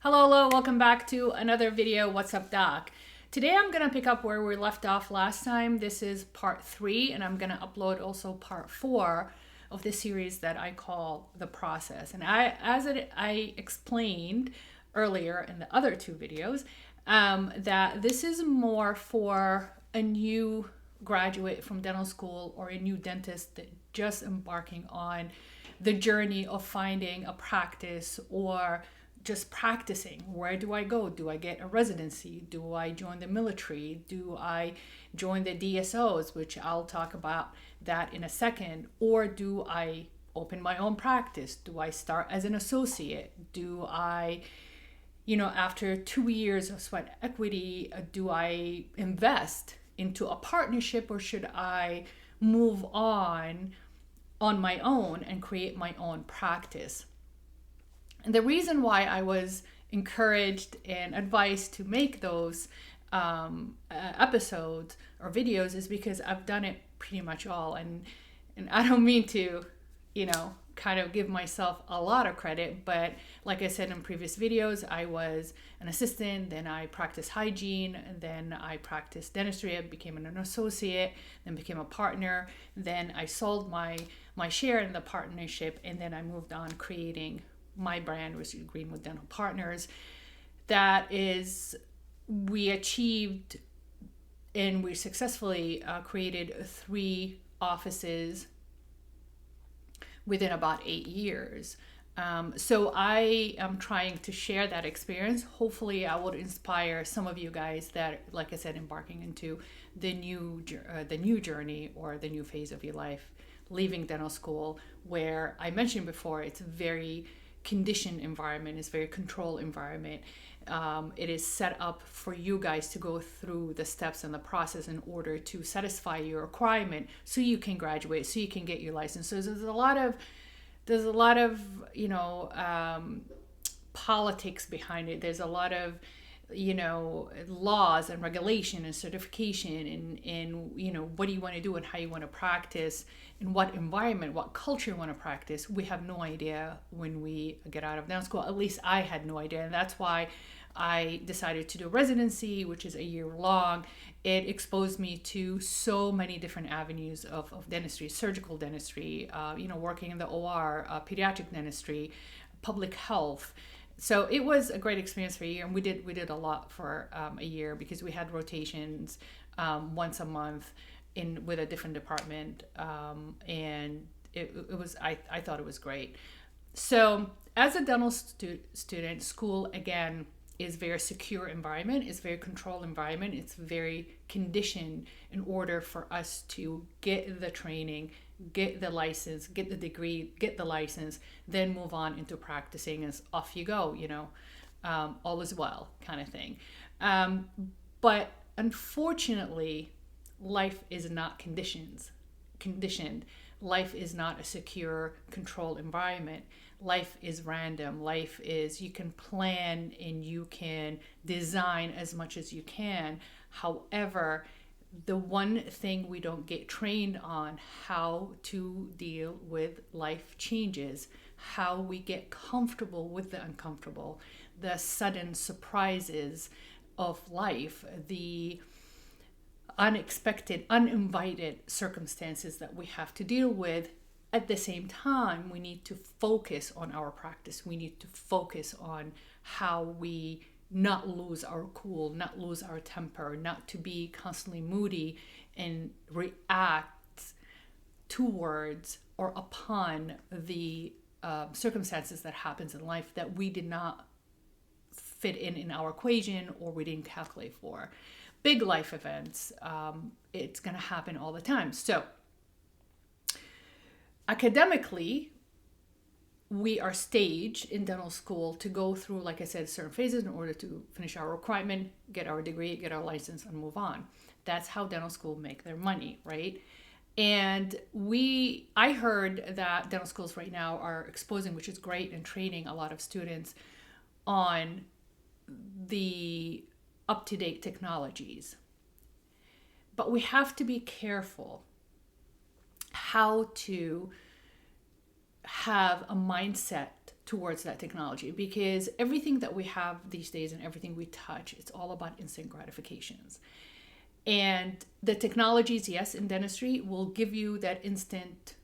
Hello, welcome back to another video. What's up, Doc? Today I'm gonna pick up where we left off last time. This is part 3, and I'm gonna upload also part 4 of this series that I call The Process. And I explained earlier in the other 2 videos, that this is more for a new graduate from dental school or a new dentist that just embarking on the journey of finding a practice or just practicing. Where do I go? Do I get a residency? Do I join the military? Do I join the DSOs, which I'll talk about that in a second? Or do I open my own practice? Do I start as an associate? Do I, after 2 years of sweat equity, do I invest into a partnership, or should I move on my own and create my own practice? And the reason why I was encouraged and advised to make those episodes or videos is because I've done it pretty much all. And I don't mean to, kind of give myself a lot of credit, but like I said in previous videos, I was an assistant, then I practiced hygiene, and then I practiced dentistry, I became an associate, then became a partner, then I sold my share in the partnership, and then I moved on creating my brand, was Greenwood Dental Partners. That is, we achieved and we successfully created 3 offices within about 8 years. So I am trying to share that experience. Hopefully I would inspire some of you guys that, like I said, embarking into the new journey or the new phase of your life, leaving dental school, where I mentioned before, it's a very conditioned environment, it's very controlled environment. It is set up for you guys to go through the steps and the process in order to satisfy your requirement so you can graduate, so you can get your license. So there's a lot of politics behind it. There's a lot of laws and regulation and certification and what do you want to do and how you want to practice, in what environment, what culture you want to practice. We have no idea when we get out of dental school. At least I had no idea, and that's why I decided to do residency, which is a year long. It exposed me to so many different avenues of dentistry, surgical dentistry, working in the OR, pediatric dentistry, public health. So it was a great experience for a year, and we did a lot for a year, because we had rotations once a month with a different department, and it was I thought it was great. So as a dental student, school again is very secure environment, it's very controlled environment, it's very conditioned in order for us to get the training, get the license, get the degree, get the license, then move on into practicing as off you go, all is well kind of thing. But unfortunately, life is not conditioned. Life is not a secure, controlled environment. Life is random. Life is, you can plan and you can design as much as you can. However, the one thing we don't get trained on, how to deal with life changes, how we get comfortable with the uncomfortable, the sudden surprises of life, the unexpected, uninvited circumstances that we have to deal with. At the same time, we need to focus on our practice. We need to focus on how we not lose our cool, not lose our temper, not to be constantly moody and react towards or upon the circumstances that happens in life that we did not fit in our equation, or we didn't calculate for. Big life events, it's going to happen all the time. So academically, we are staged in dental school to go through, like I said, certain phases in order to finish our requirement, get our degree, get our license, and move on. That's how dental school make their money, right? And I heard that dental schools right now are exposing, which is great, and training a lot of students on the up-to-date technologies. But we have to be careful how to have a mindset towards that technology, because everything that we have these days and everything we touch, it's all about instant gratifications. And the technologies, yes, in dentistry will give you that instant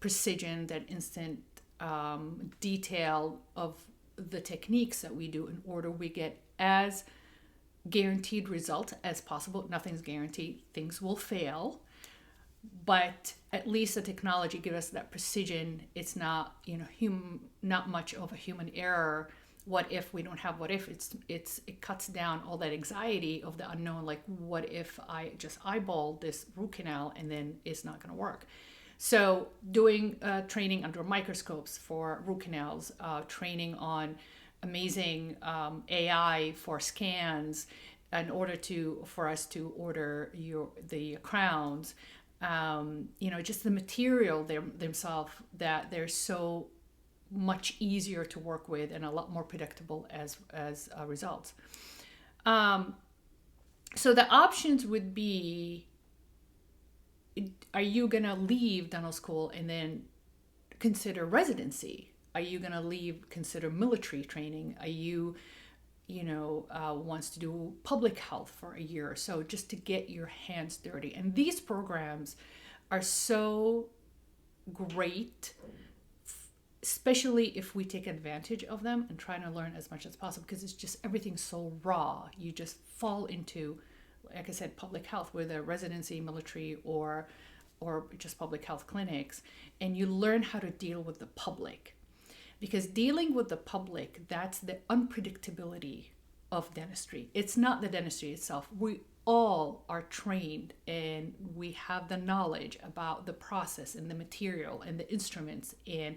precision, that instant detail of the techniques that we do in order we get as guaranteed results as possible. Nothing's guaranteed. Things will fail. But at least the technology gives us that precision. It's not, not much of a human error. What if we don't have what if? It cuts down all that anxiety of the unknown. Like, what if I just eyeball this root canal and then it's not going to work? So doing training under microscopes for root canals, training on amazing AI for scans in order for us to order the crowns. Just the material themselves, that they're so much easier to work with and a lot more predictable as results. So the options would be, are you going to leave dental school and then consider residency? Are you going to consider military training? Are you, wants to do public health for a year or so just to get your hands dirty? And these programs are so great, especially if we take advantage of them and try to learn as much as possible, because it's just everything's so raw. You just fall into, like I said, public health, whether residency, military, or just public health clinics, and you learn how to deal with the public. Because dealing with the public, that's the unpredictability of dentistry. It's not the dentistry itself. We all are trained and we have the knowledge about the process and the material and the instruments and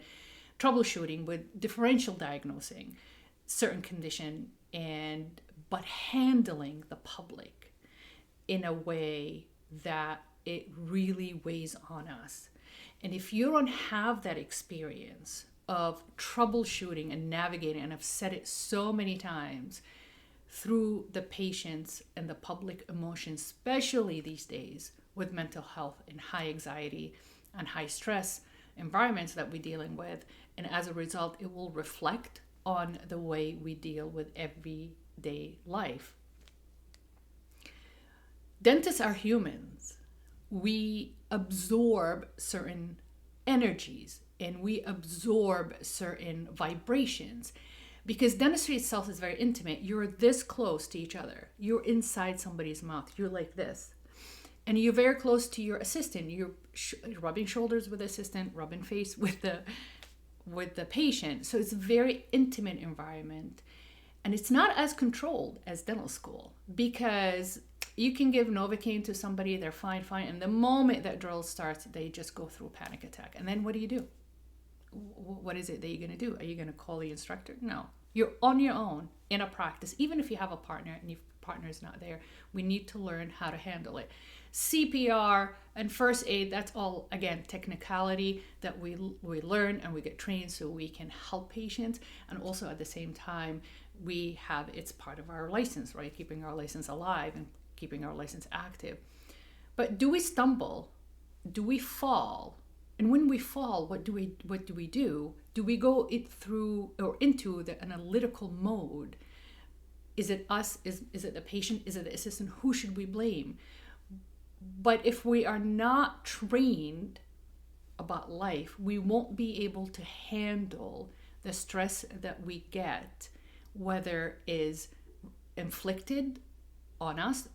troubleshooting with differential diagnosing certain condition, but handling the public in a way that it really weighs on us. And if you don't have that experience of troubleshooting and navigating, and I've said it so many times, through the patients and the public emotions, especially these days with mental health and high anxiety and high stress environments that we're dealing with, and as a result, it will reflect on the way we deal with everyday life. Dentists are humans. We absorb certain energies and we absorb certain vibrations, because dentistry itself is very intimate. You're this close to each other. You're inside somebody's mouth. You're like this. And you're very close to your assistant. You're rubbing shoulders with the assistant, rubbing face with the patient. So it's a very intimate environment. And it's not as controlled as dental school, because you can give Novocaine to somebody, they're fine. And the moment that drill starts, they just go through a panic attack. And then what do? What is it that you're going to do? Are you going to call the instructor? No. You're on your own in a practice. Even if you have a partner and your partner is not there, we need to learn how to handle it. CPR and first aid, that's all, again, technicality that we learn and we get trained so we can help patients. And also at the same time, it's part of our license, right? Keeping our license alive and keeping our license active. But do we stumble? Do we fall? And when we fall, what do we do? Do we go through or into the analytical mode? Is it us? Is it the patient? Is it the assistant? Who should we blame? But if we are not trained about life, we won't be able to handle the stress that we get, whether is inflicted on us,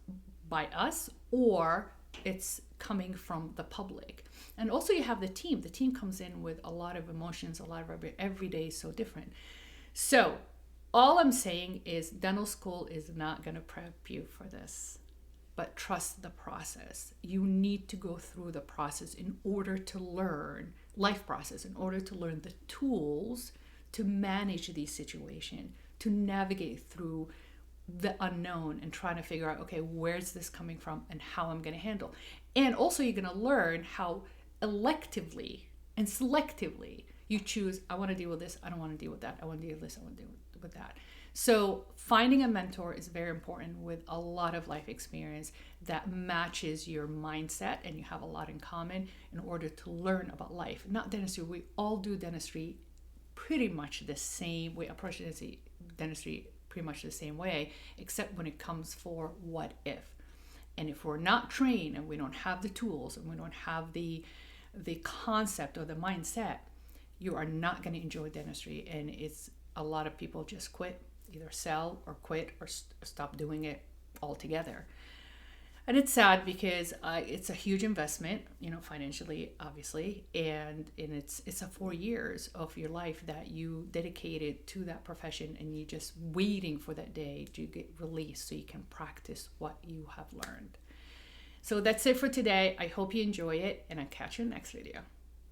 by us, or it's coming from the public. And also you have the team. The team comes in with a lot of emotions, a lot of every day is so different. So all I'm saying is dental school is not going to prep you for this, but trust the process. You need to go through the process in order to learn, life process, in order to learn the tools to manage these situations, to navigate through the unknown and trying to figure out, okay, where's this coming from and how I'm going to handle. And also you're going to learn how electively and selectively you choose, I want to deal with this, I don't want to deal with that, I want to deal with this, I want to deal with that. So finding a mentor is very important with a lot of life experience that matches your mindset and you have a lot in common in order to learn about life. Not dentistry, we all do dentistry pretty much the same. We approach dentistry pretty much the same way, except when it comes for what if. And if we're not trained and we don't have the tools and we don't have the concept or the mindset, you are not going to enjoy dentistry. And it's a lot of people just quit, either sell or quit or stop doing it altogether. And it's sad because it's a huge investment, financially, obviously, and it's a 4 years of your life that you dedicated to that profession, and you're just waiting for that day to get released so you can practice what you have learned. So that's it for today. I hope you enjoy it, and I'll catch you in the next video.